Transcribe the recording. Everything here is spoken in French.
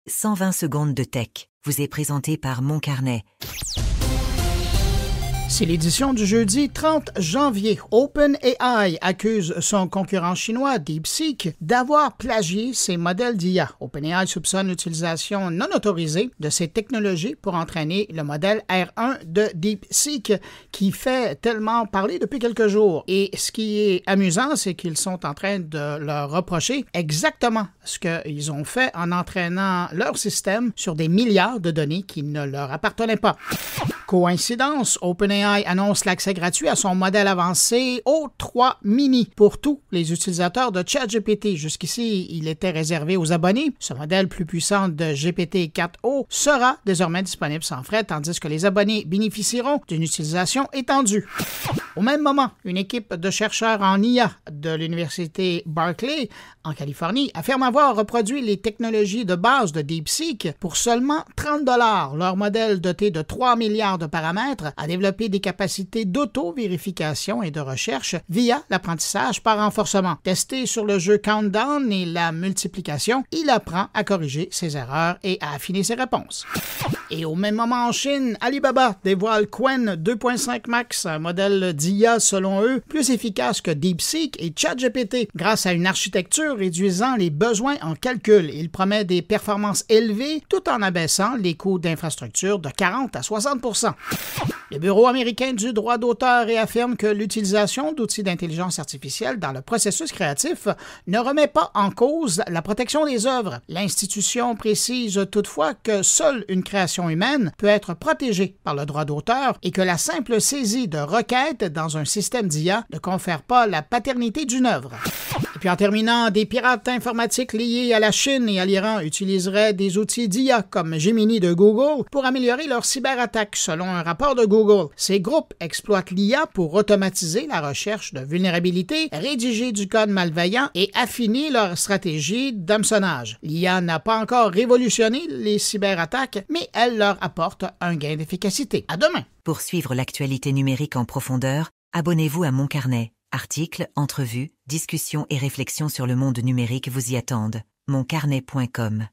120 secondes de tech vous est présenté par Mon Carnet. C'est l'édition du jeudi 30 janvier. OpenAI accuse son concurrent chinois DeepSeek d'avoir plagié ses modèles d'IA. OpenAI soupçonne l'utilisation non autorisée de ces technologies pour entraîner le modèle R1 de DeepSeek qui fait tellement parler depuis quelques jours. Et ce qui est amusant, c'est qu'ils sont en train de leur reprocher exactement ce qu'ils ont fait en entraînant leur système sur des milliards de données qui ne leur appartenaient pas. Coïncidence, OpenAI annonce l'accès gratuit à son modèle avancé O3 Mini pour tous les utilisateurs de ChatGPT. Jusqu'ici, il était réservé aux abonnés. Ce modèle plus puissant de GPT-4o sera désormais disponible sans frais, tandis que les abonnés bénéficieront d'une utilisation étendue. Au même moment, une équipe de chercheurs en IA de l'université Berkeley, en Californie, affirme avoir reproduit les technologies de base de DeepSeek pour seulement 30 $. Leur modèle doté de 3 milliards de paramètres a développé des capacités d'auto-vérification et de recherche via l'apprentissage par renforcement. Testé sur le jeu Countdown et la multiplication, il apprend à corriger ses erreurs et à affiner ses réponses. Et au même moment en Chine, Alibaba dévoile Qwen 2.5 Max, un modèle d'IA selon eux plus efficace que DeepSeek et ChatGPT grâce à une architecture réduisant les besoins en calcul. Il promet des performances élevées tout en abaissant les coûts d'infrastructure de 40 à 60%. Le Bureau américain du droit d'auteur réaffirme que l'utilisation d'outils d'intelligence artificielle dans le processus créatif ne remet pas en cause la protection des œuvres. L'institution précise toutefois que seule une création humaine peut être protégée par le droit d'auteur et que la simple saisie de requêtes dans un système d'IA ne confère pas la paternité d'une œuvre. Et puis en terminant, des pirates informatiques liés à la Chine et à l'Iran utiliseraient des outils d'IA comme Gemini de Google pour améliorer leurs cyberattaques, selon un rapport de Google. Ces groupes exploitent l'IA pour automatiser la recherche de vulnérabilités, rédiger du code malveillant et affiner leur stratégie d'hameçonnage. L'IA n'a pas encore révolutionné les cyberattaques, mais elle leur apporte un gain d'efficacité. À demain! Pour suivre l'actualité numérique en profondeur, abonnez-vous à Mon Carnet. Articles, entrevues, discussions et réflexions sur le monde numérique vous y attendent. moncarnet.com